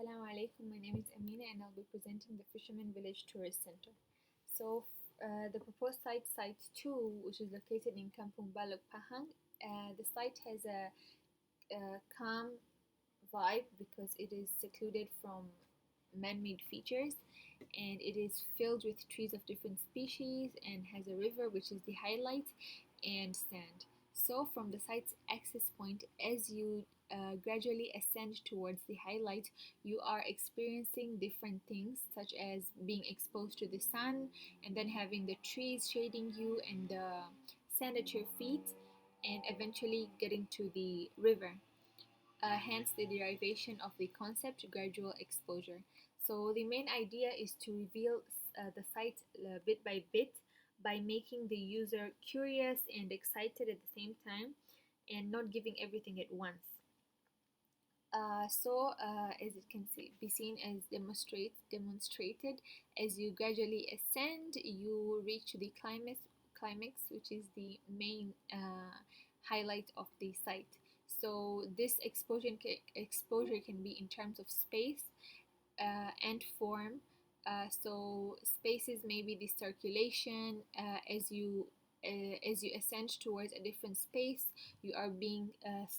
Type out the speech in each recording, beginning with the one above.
Assalamu alaikum. My name is Amina and I'll be presenting the Fisherman Village Tourist Center. The proposed site 2, which is located in Kampong Balok, Pahang, the site has a calm vibe because it is secluded from man-made features, and it is filled with trees of different species and has a river, which is the highlight, and sand. So from the site's access point, as you gradually ascend towards the highlight, you are experiencing different things, such as being exposed to the sun and then having the trees shading you and the sand at your feet, and eventually getting to the river. Hence the derivation of the concept gradual exposure. So the main idea is to reveal the site bit by bit by making the user curious and excited at the same time, and not giving everything at once. As it can be seen as demonstrated, as you gradually ascend, you reach the climax, which is the main highlight of the site. So this exposure can be in terms of space and form. So spaces may be the circulation. As you ascend towards a different space, you are being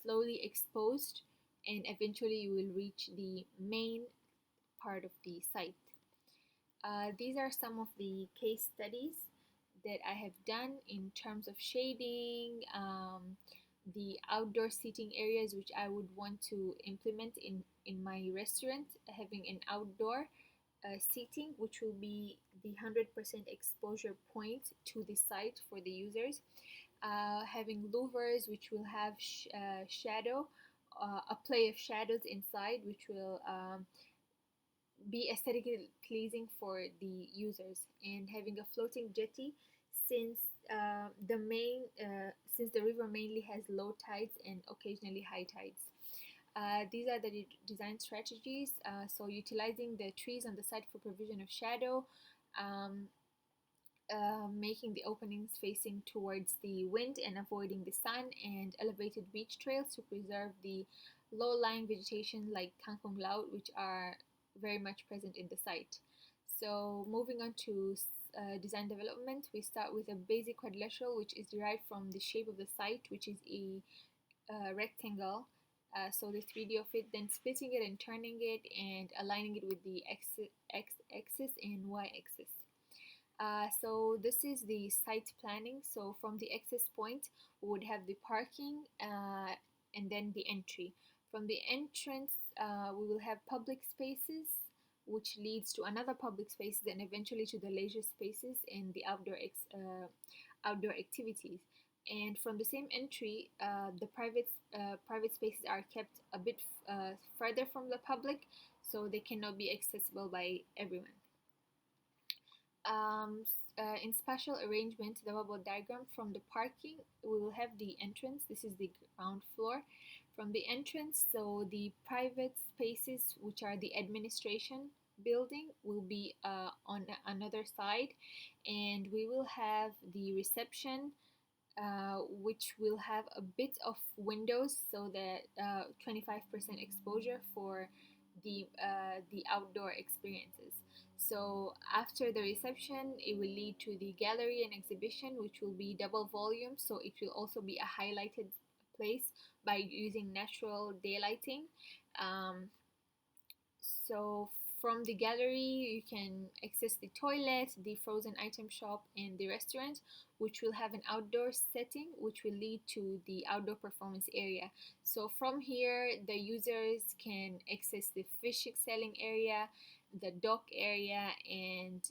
slowly exposed, and eventually you will reach the main part of the site. These are some of the case studies that I have done in terms of shading, the outdoor seating areas which I would want to implement in my restaurant, having an outdoor seating, which will be the 100% exposure point to the site for the users. Having louvers, which will have shadow, a play of shadows inside, which will be aesthetically pleasing for the users, and having a floating jetty, since since the river mainly has low tides and occasionally high tides. These are the design strategies. So utilizing the trees on the side for provision of shadow, making the openings facing towards the wind and avoiding the sun, and elevated beach trails to preserve the low-lying vegetation like kangkong laut, which are very much present in the site. So moving on to design development, we start with a basic quadrilateral, which is derived from the shape of the site, which is a rectangle. So the 3D of it, then splitting it and turning it and aligning it with the x-axis and y-axis. So this is the site planning. So from the access point, we would have the parking and then the entry. From the entrance, we will have public spaces, which leads to another public spaces and eventually to the leisure spaces and the outdoor activities. And from the same entry, the private spaces are kept a bit further from the public, so they cannot be accessible by everyone. In spatial arrangement, the bubble diagram, from the parking, we will have the entrance. This is the ground floor. From the entrance, so the private spaces, which are the administration building, will be on another side, and we will have the reception, which will have a bit of windows, so that 25% exposure for the outdoor experiences. So after the reception, it will lead to the gallery and exhibition, which will be double volume, so it will also be a highlighted place by using natural daylighting. So from the gallery, you can access the toilet, the frozen item shop, and the restaurant, which will have an outdoor setting, which will lead to the outdoor performance area. So from here, the users can access the fish selling area, the dock area, and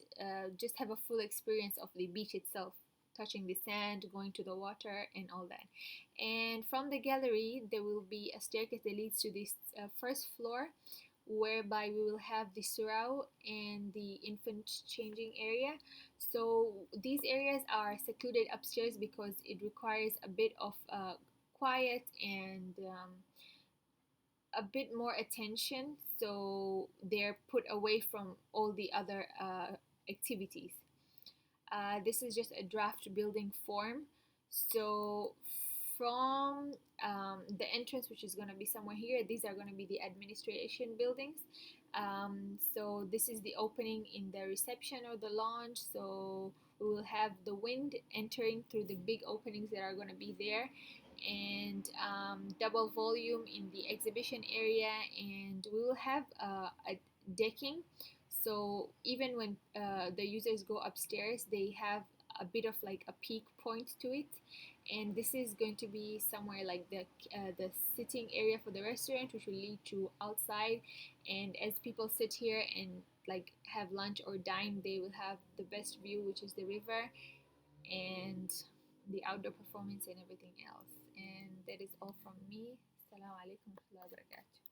just have a full experience of the beach itself, touching the sand, going to the water, and all that. And from the gallery, there will be a staircase that leads to this first floor, whereby we will have the surau and the infant changing area. So these areas are secluded upstairs because it requires a bit of quiet and a bit more attention, so they're put away from all the other activities. This is just a draft building form. So from the entrance, which is going to be somewhere here, these are going to be the administration buildings. So this is the opening in the reception or the lounge. So we will have the wind entering through the big openings that are going to be there, and double volume in the exhibition area, and we will have a decking. So even when the users go upstairs, they have a bit of like a peak point to it, and this is going to be somewhere like the sitting area for the restaurant, which will lead to outside. And as people sit here and like have lunch or dine, they will have the best view, which is the river and the outdoor performance and everything else. And that is all from me. Assalamu alaikum wa rahmatullahi wa barakatuh.